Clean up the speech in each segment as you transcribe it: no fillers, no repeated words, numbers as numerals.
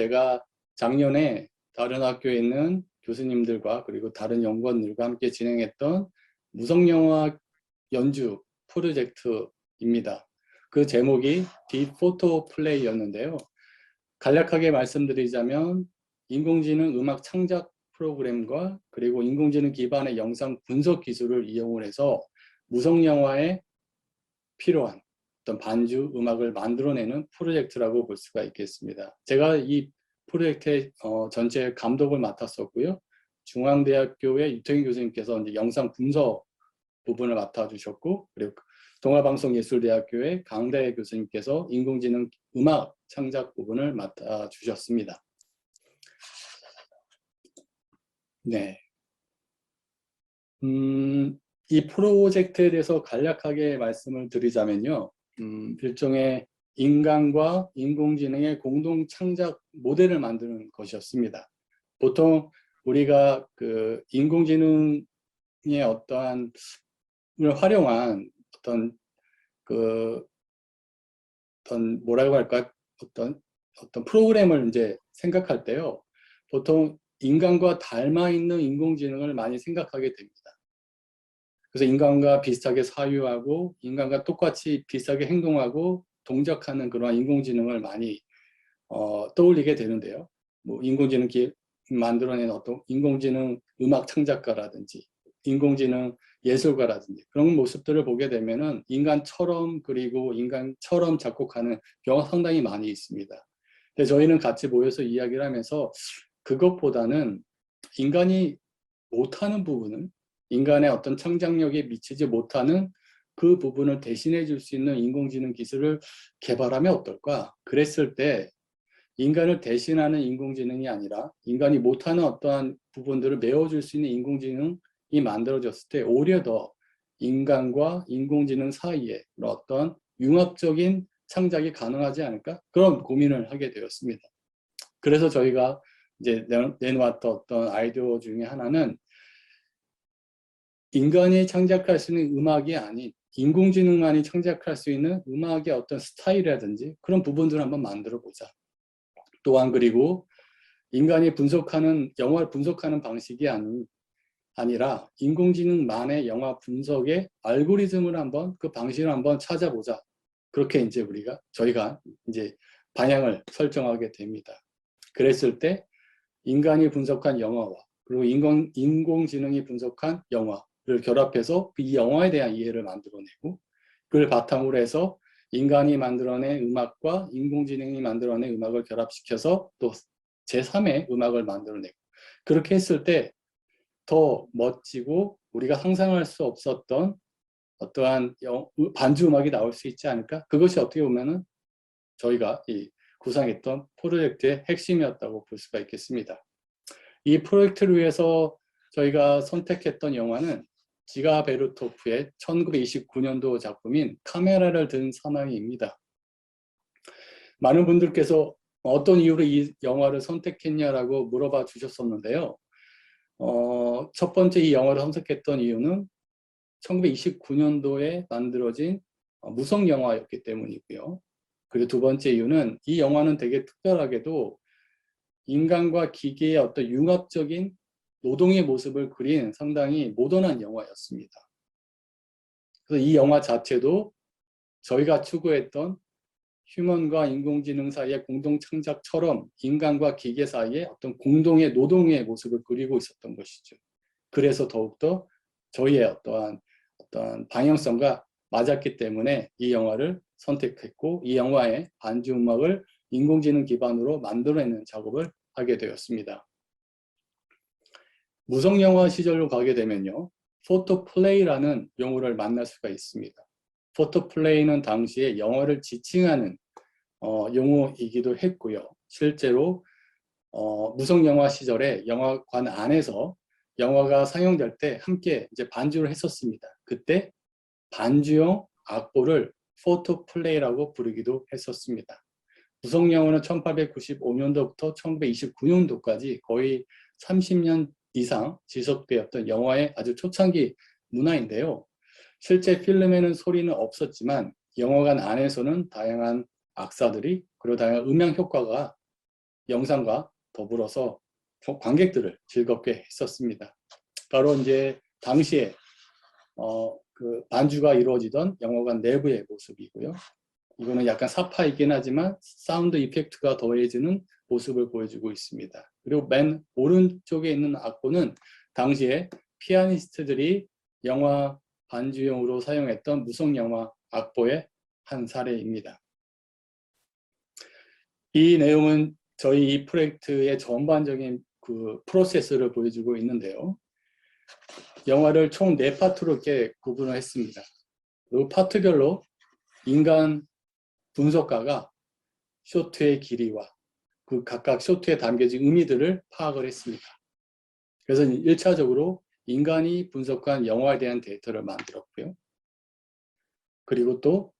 제가 작년에 다른 학교에 있는 교수님들과 그리고 다른 연구원들과 함께 진행했던 무성영화 연주 프로젝트입니다. 그 제목이 딥 포토 플레이였는데요. 간략하게 말씀드리자면 인공지능 음악 창작 프로그램과 그리고 인공지능 기반의 영상 분석 기술을 이용을 해서 무성영화에 필요한 어떤 반주 음악을 만들어내는 프로젝트라고 볼 수가 있겠습니다. 제가 이 프로젝트의 전체 감독을 맡았었고요. 중앙대학교의 유태인 교수님께서 이제 영상 분석 부분을 맡아주셨고, 그리고 동아방송예술대학교의 강다혜 교수님께서 인공지능 음악 창작 부분을 맡아주셨습니다. 네. 이 프로젝트에 대해서 간략하게 말씀을 드리자면요. 일종의 인간과 인공지능의 공동 창작 모델을 만드는 것이었습니다. 보통 우리가 그 인공지능의 어떠한 을 활용한 어떤 뭐라고 할까 어떤 프로그램을 이제 생각할 때요. 보통 인간과 닮아 있는 인공지능을 많이 생각하게 됩니다. 그래서 인간과 비슷하게 사유하고 인간과 똑같이 비슷하게 행동하고 동작하는 그런 인공지능을 많이 떠올리게 되는데요. 뭐 인공지능 만들어낸 어떤 인공지능 음악 창작가라든지 인공지능 예술가라든지 그런 모습들을 보게 되면은 인간처럼 그리고 인간처럼 작곡하는 경우가 상당히 많이 있습니다. 근데 저희는 같이 모여서 이야기를 하면서 그것보다는 인간이 못하는 부분은 인간의 어떤 창작력에 미치지 못하는 그 부분을 대신해 줄 수 있는 인공지능 기술을 개발하면 어떨까? 그랬을 때 인간을 대신하는 인공지능이 아니라 인간이 못하는 어떠한 부분들을 메워줄 수 있는 인공지능이 만들어졌을 때 오히려 더 인간과 인공지능 사이에 어떤 융합적인 창작이 가능하지 않을까? 그런 고민을 하게 되었습니다. 그래서 저희가 이제 내놓았던 어떤 아이디어 중에 하나는 인간이 창작할 수 있는 음악이 아닌 인공지능만이 창작할 수 있는 음악의 어떤 스타일이라든지 그런 부분들을 한번 만들어 보자. 또한 그리고 인간이 영화를 분석하는 방식이 아니라 인공지능만의 영화 분석의 알고리즘을 한번 그 방식을 한번 찾아보자. 그렇게 이제 저희가 이제 방향을 설정하게 됩니다. 그랬을 때 인간이 분석한 영화와 그리고 인공지능이 분석한 영화를 결합해서 이 영화에 대한 이해를 만들어내고 그걸 바탕으로 해서 인간이 만들어낸 음악과 인공지능이 만들어낸 음악을 결합시켜서 또 제3의 음악을 만들어내고 그렇게 했을 때 더 멋지고 우리가 상상할 수 없었던 어떠한 반주 음악이 나올 수 있지 않을까? 그것이 어떻게 보면은 저희가 이 구상했던 프로젝트의 핵심이었다고 볼 수가 있겠습니다. 이 프로젝트를 위해서 저희가 선택했던 영화는 지가 베르토프의 1929년도 작품인 카메라를 든 사나이입니다. 많은 분들께서 어떤 이유로 이 영화를 선택했냐라고 물어봐 주셨었는데요. 첫 번째 이 영화를 선택했던 이유는 1929년도에 만들어진 무성 영화였기 때문이고요. 그리고 두 번째 이유는 이 영화는 되게 특별하게도 인간과 기계의 어떤 융합적인 노동의 모습을 그린 상당히 모던한 영화였습니다. 그래서 이 영화 자체도 저희가 추구했던 휴먼과 인공지능 사이의 공동 창작처럼 인간과 기계 사이의 어떤 공동의 노동의 모습을 그리고 있었던 것이죠. 그래서 더욱더 저희의 어떠한 방향성과 맞았기 때문에 이 영화를 선택했고 이 영화의 반주 음악을 인공지능 기반으로 만들어내는 작업을 하게 되었습니다. 무성영화 시절로 가게 되면요. 포토플레이라는 용어를 만날 수가 있습니다. 포토플레이는 당시에 영화를 지칭하는 용어이기도 했고요. 실제로 무성영화 시절에 영화관 안에서 영화가 상영될 때 함께 이제 반주를 했었습니다. 그때 반주용 악보를 포토플레이라고 부르기도 했었습니다. 무성영화는 1895년도부터 1929년도까지 거의 30년 이상 지속되었던 영화의 아주 초창기 문화인데요. 실제 필름에는 소리는 없었지만 영화관 안에서는 다양한 악사들이 그리고 다양한 음향 효과가 영상과 더불어서 관객들을 즐겁게 했었습니다. 바로 이제 당시에 그 반주가 이루어지던 영화관 내부의 모습이고요. 이거는 약간 사파이긴 하지만 사운드 이펙트가 더해지는 모습을 보여주고 있습니다. 그리고 맨 오른쪽에 있는 악보는 당시에 피아니스트들이 영화 반주용으로 사용했던 무성영화 악보의 한 사례입니다. 이 내용은 저희 이 프로젝트의 전반적인 그 프로세스를 보여주고 있는데요. 영화를 총 4파트로 이렇게 구분을 했습니다. 그리고 파트별로 인간 분석가가 쇼트의 길이와 그 각각 쇼트에 담겨진 의미들을 파악을 했습니다. 그래서 1차적으로 인간이 분석한 영화에 대한 데이터를 만들었고요. 그리고 또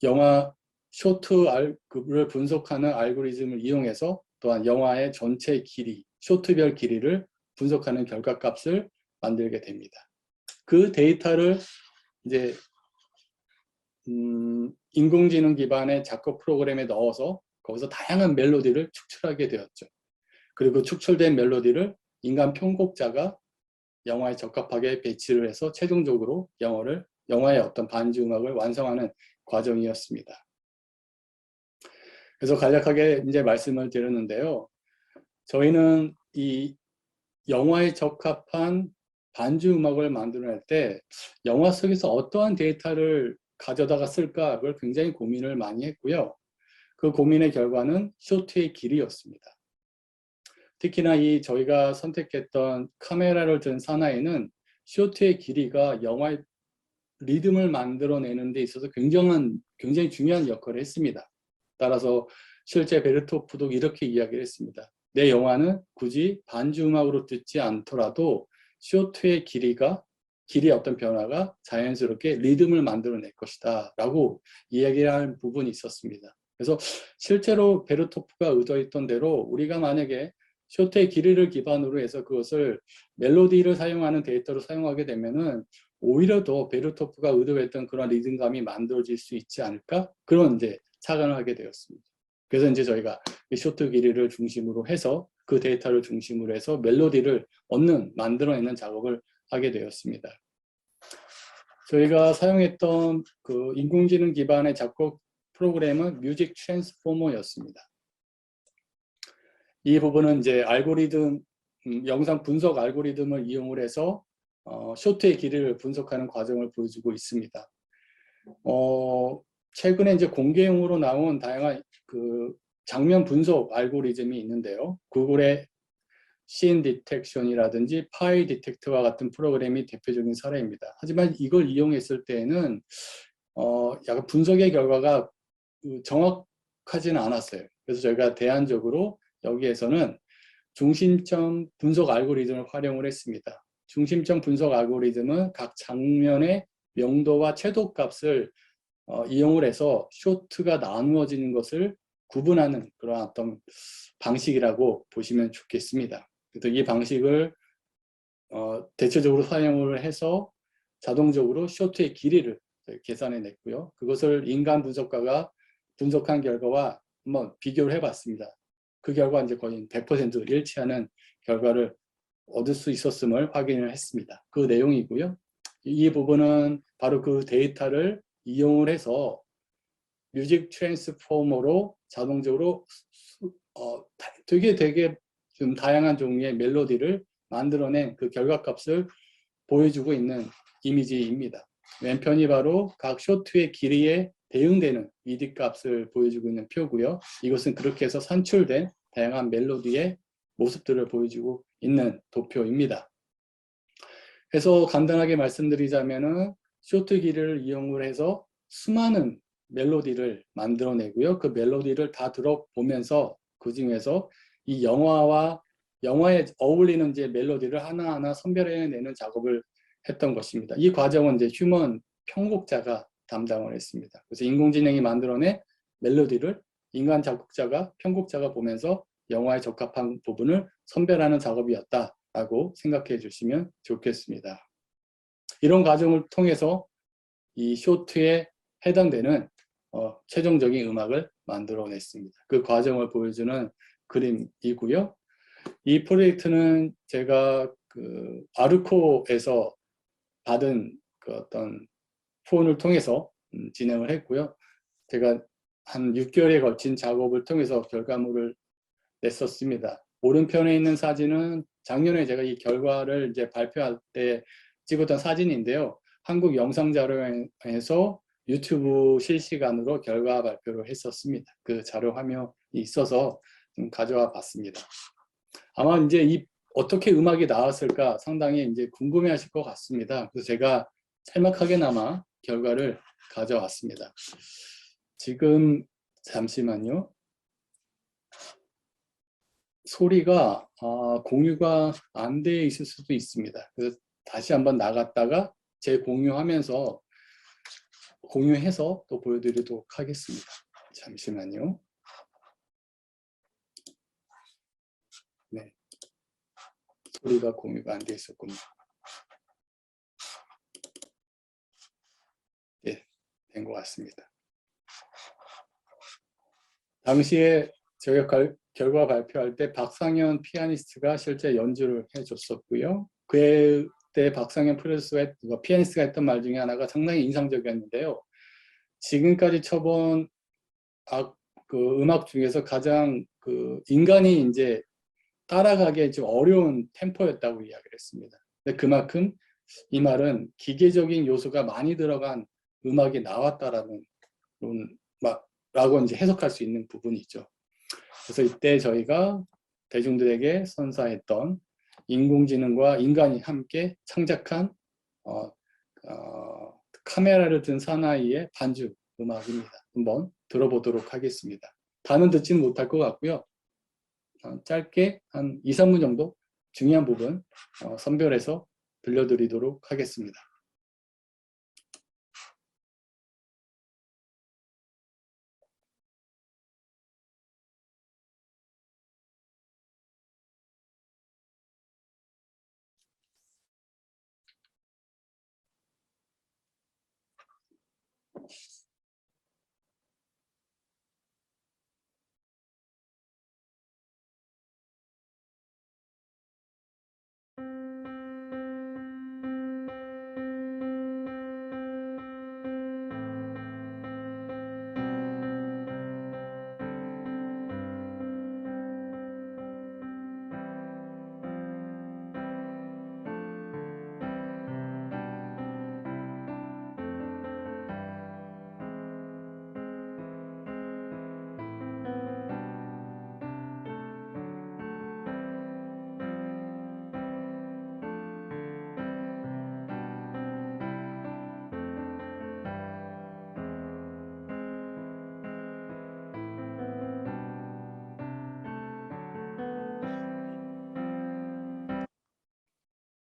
영화 쇼트를 분석하는 알고리즘을 이용해서 또한 영화의 전체 길이, 쇼트별 길이를 분석하는 결과값을 만들게 됩니다. 그 데이터를 이제 인공지능 기반의 작곡 프로그램에 넣어서 거기서 다양한 멜로디를 축출하게 되었죠. 그리고 축출된 멜로디를 인간 편곡자가 영화에 적합하게 배치를 해서 최종적으로 영화의 어떤 반주 음악을 완성하는 과정이었습니다. 그래서 간략하게 이제 말씀을 드렸는데요. 저희는 이 영화에 적합한 반주 음악을 만들어낼 때 영화 속에서 어떠한 데이터를 가져다가 쓸까 그걸 굉장히 고민을 많이 했고요. 그 고민의 결과는 쇼트의 길이였습니다. 특히나 이 저희가 선택했던 카메라를 든 사나이는 쇼트의 길이가 영화의 리듬을 만들어내는 데 있어서 굉장히 중요한 역할을 했습니다. 따라서 실제 베르토프도 이렇게 이야기를 했습니다. 내 영화는 굳이 반주 음악으로 듣지 않더라도 쇼트의 길이의 어떤 변화가 자연스럽게 리듬을 만들어낼 것이다 라고 이야기할 부분이 있었습니다. 그래서 실제로 베르토프가 의도했던 대로 우리가 만약에 쇼트의 길이를 기반으로 해서 그것을 멜로디를 사용하는 데이터로 사용하게 되면은 오히려 더 베르토프가 의도했던 그런 리듬감이 만들어질 수 있지 않을까? 그런 이제 착안을 하게 되었습니다. 그래서 이제 저희가 이 쇼트 길이를 중심으로 해서 그 데이터를 중심으로 해서 멜로디를 만들어내는 작업을 하게 되었습니다. 저희가 사용했던 그 인공지능 기반의 작곡 프로그램은 뮤직 트랜스포머였습니다. 이 부분은 이제 영상 분석 알고리즘을 이용을 해서 쇼트의 길이를 분석하는 과정을 보여주고 있습니다. 최근에 이제 공개용으로 나온 다양한 그 장면 분석 알고리즘이 있는데요. 구글의 씬 디텍션이라든지 파이 디텍터와 같은 프로그램이 대표적인 사례입니다. 하지만 이걸 이용했을 때에는 약간 분석의 결과가 정확하지는 않았어요. 그래서 저희가 대안적으로 여기에서는 중심점 분석 알고리즘을 활용을 했습니다. 중심점 분석 알고리즘은 각 장면의 명도와 채도 값을 이용을 해서 쇼트가 나누어지는 것을 구분하는 그런 어떤 방식이라고 보시면 좋겠습니다. 그래서 이 방식을 대체적으로 사용을 해서 자동적으로 쇼트의 길이를 계산해 냈고요. 그것을 인간 분석가가 분석한 결과와 한번 비교를 해봤습니다. 그 결과 이제 거의 100% 일치하는 결과를 얻을 수 있었음을 확인을 했습니다. 그 내용이고요. 이 부분은 바로 그 데이터를 이용을 해서 뮤직 트랜스포머로 자동적으로 되게 좀 다양한 종류의 멜로디를 만들어낸 그 결과값을 보여주고 있는 이미지입니다. 왼편이 바로 각 쇼트의 길이에 대응되는 미디 값을 보여주고 있는 표고요. 이것은 그렇게 해서 산출된 다양한 멜로디의 모습들을 보여주고 있는 도표입니다. 그래서 간단하게 말씀드리자면은 쇼트 길이를 이용을 해서 수많은 멜로디를 만들어내고요. 그 멜로디를 다 들어보면서 그 중에서 이 영화에 어울리는 이제 멜로디를 하나하나 선별해내는 작업을 했던 것입니다. 이 과정은 이제 휴먼 편곡자가 담당을 했습니다. 그래서 인공지능이 만들어낸 멜로디를 인간 작곡자가 편곡자가 보면서 영화에 적합한 부분을 선별하는 작업이었다라고 생각해 주시면 좋겠습니다. 이런 과정을 통해서 이 쇼트에 해당되는 최종적인 음악을 만들어냈습니다. 그 과정을 보여주는 그림이고요. 이 프로젝트는 제가 그 아르코에서 받은 그 어떤 후원을 통해서 진행을 했고요. 제가 한 6개월에 걸친 작업을 통해서 결과물을 냈었습니다. 오른편에 있는 사진은 작년에 제가 이 결과를 이제 발표할 때 찍었던 사진인데요. 한국영상자료원에서 유튜브 실시간으로 결과 발표를 했었습니다. 그 자료 화면이 있어서 좀 가져와 봤습니다. 아마 이제 어떻게 음악이 나왔을까 상당히 이제 궁금해 하실 것 같습니다. 그래서 제가 짤막하게나마 결과를 가져왔습니다. 지금 잠시만요. 소리가 공유가 안 돼 있을 수도 있습니다. 그래서 다시 한번 나갔다가 재공유하면서 공유해서 또 보여드리도록 하겠습니다. 잠시만요. 네, 소리가 공유가 안 돼 있었군요. 네, 된 것 같습니다. 당시에 저희가 결과 발표할 때 박상현 피아니스트가 실제 연주를 해줬었고요. 그때 박상현 피아니스트가 했던 말 중에 하나가 상당히 인상적이었는데요. 지금까지 쳐본 그 음악 중에서 가장 그 인간이 이제 따라가기 좀 어려운 템포였다고 이야기를 했습니다. 근데 그만큼 이 말은 기계적인 요소가 많이 들어간 음악이 나왔다라는 라고 이제 해석할 수 있는 부분이죠. 그래서 이때 저희가 대중들에게 선사했던 인공지능과 인간이 함께 창작한 카메라를 든 사나이의 반주 음악입니다. 한번 들어보도록 하겠습니다. 다는 듣지는 못할 것 같고요. 짧게 한 2, 3분 정도 중요한 부분 선별해서 들려드리도록 하겠습니다.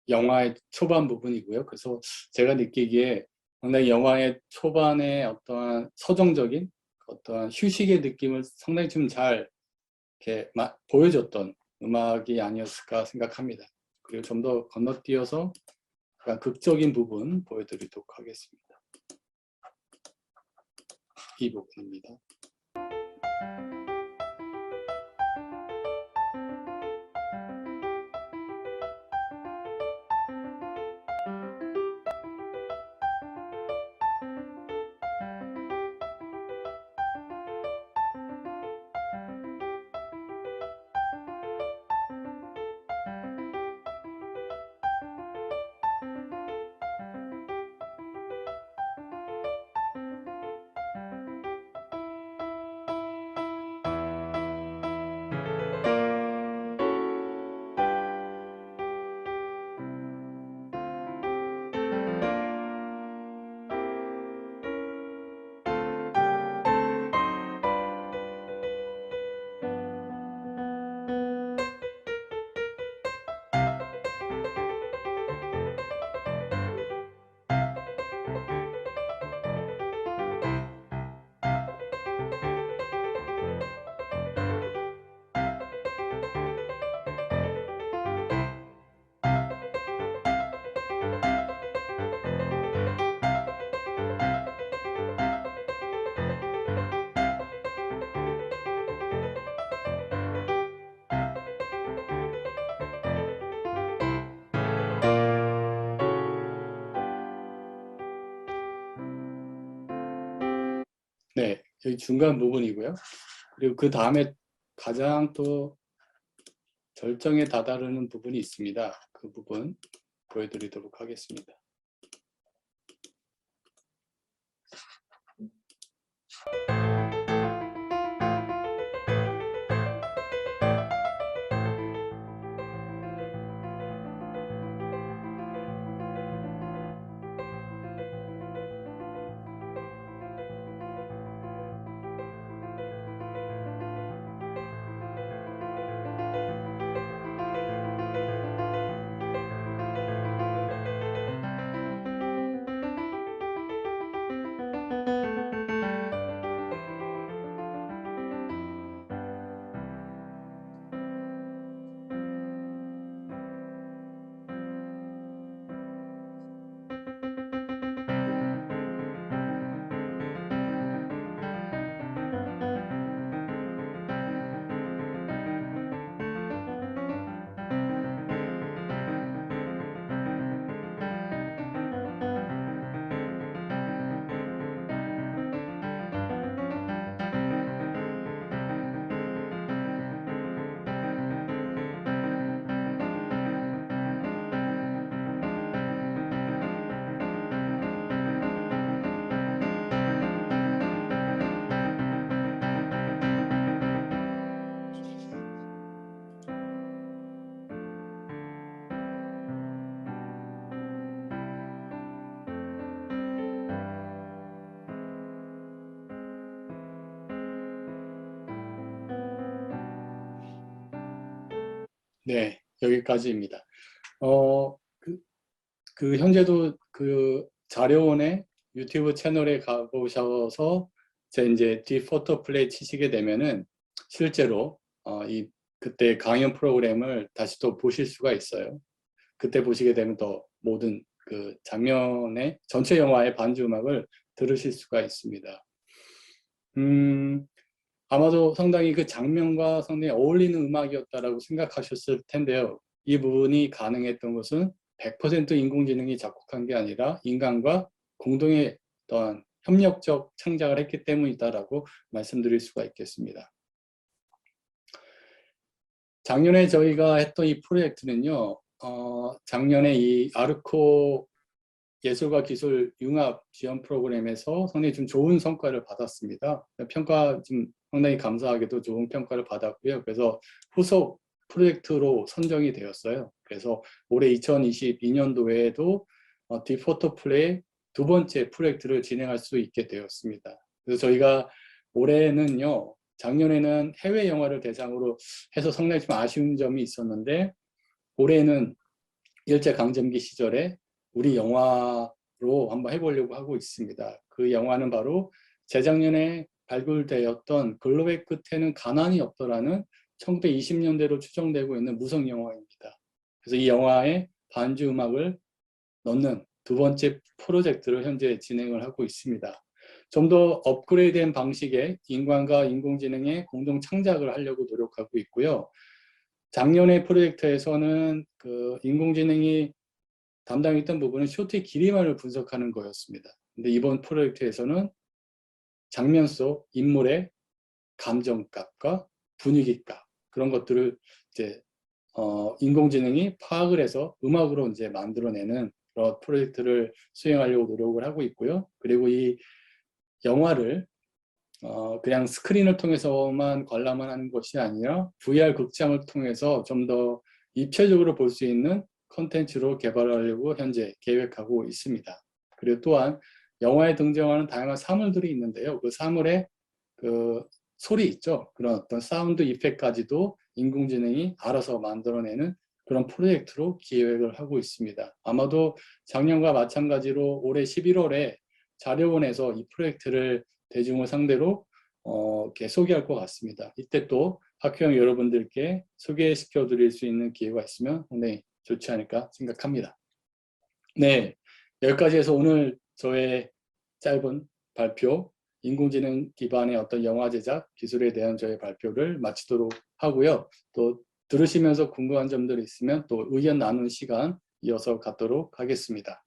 영화의 초반 부분이고요. 그래서 제가 느끼기에 상당히 영화의 초반에 어떠한 서정적인 어떠한 휴식의 느낌을 상당히 좀 잘 이렇게 보여줬던 음악이 아니었을까 생각합니다. 그리고 좀 더 건너뛰어서 약간 극적인 부분 보여드리도록 하겠습니다. 이 부분입니다. 여기 중간 부분이고요. 그리고 그 다음에 가장 또 절정에 다다르는 부분이 있습니다. 그 부분 보여드리도록 하겠습니다. 네, 여기까지입니다. 현재도 그 자료원의 유튜브 채널에 가보셔서 이제 디포토 플레이 치시게 되면은 실제로 그때 강연 프로그램을 다시 또 보실 수가 있어요. 그때 보시게 되면 더 모든 그 장면의 전체 영화의 반주 음악을 들으실 수가 있습니다. 아마도 상당히 그 장면과 상당히 어울리는 음악이었다라고 생각하셨을 텐데요. 이 부분이 가능했던 것은 100% 인공지능이 작곡한 게 아니라 인간과 공동의 어떤 협력적 창작을 했기 때문이다라고 말씀드릴 수가 있겠습니다. 작년에 저희가 했던 이 프로젝트는요, 작년에 이 아르코 예술과 기술 융합 지원 프로그램에서 상당히 좀 좋은 성과를 받았습니다. 평가 좀 상당히 감사하게도 좋은 평가를 받았고요. 그래서 후속 프로젝트로 선정이 되었어요. 그래서 올해 2022년도에도 디포토 플레이 두 번째 프로젝트를 진행할 수 있게 되었습니다. 그래서 저희가 올해는요, 작년에는 해외 영화를 대상으로 해서 상당히 좀 아쉬운 점이 있었는데 올해는 일제강점기 시절에 우리 영화로 한번 해보려고 하고 있습니다. 그 영화는 바로 재작년에 발굴되었던 글로의 끝에는 가난이 없더라는 1920년대로 추정되고 있는 무성 영화입니다. 그래서 이 영화에 반주 음악을 넣는 두 번째 프로젝트를 현재 진행을 하고 있습니다. 좀 더 업그레이드된 방식의 인간과 인공지능의 공동 창작을 하려고 노력하고 있고요. 작년의 프로젝트에서는 그 인공지능이 담당했던 부분은 쇼트의 길이만을 분석하는 거였습니다. 근데 이번 프로젝트에서는 장면 속 인물의 감정값과 분위기값 그런 것들을 이제 인공지능이 파악을 해서 음악으로 이제 만들어내는 그런 프로젝트를 수행하려고 노력을 하고 있고요. 그리고 이 영화를 그냥 스크린을 통해서만 관람을 하는 것이 아니라 VR 극장을 통해서 좀 더 입체적으로 볼 수 있는 컨텐츠로 개발하려고 현재 계획하고 있습니다. 그리고 또한 영화에 등장하는 다양한 사물들이 있는데요. 그 사물의 그 소리 있죠. 그런 어떤 사운드 이펙트까지도 인공지능이 알아서 만들어내는 그런 프로젝트로 기획을 하고 있습니다. 아마도 작년과 마찬가지로 올해 11월에 자료원에서 이 프로젝트를 대중을 상대로 이렇게 소개할 것 같습니다. 이때 또 학회형 여러분들께 소개시켜 드릴 수 있는 기회가 있으면 상당히 좋지 않을까 생각합니다. 네, 여기까지 해서 오늘 저의 짧은 발표, 인공지능 기반의 어떤 영화 제작 기술에 대한 저의 발표를 마치도록 하고요. 또 들으시면서 궁금한 점들이 있으면 또 의견 나누는 시간 이어서 갖도록 하겠습니다.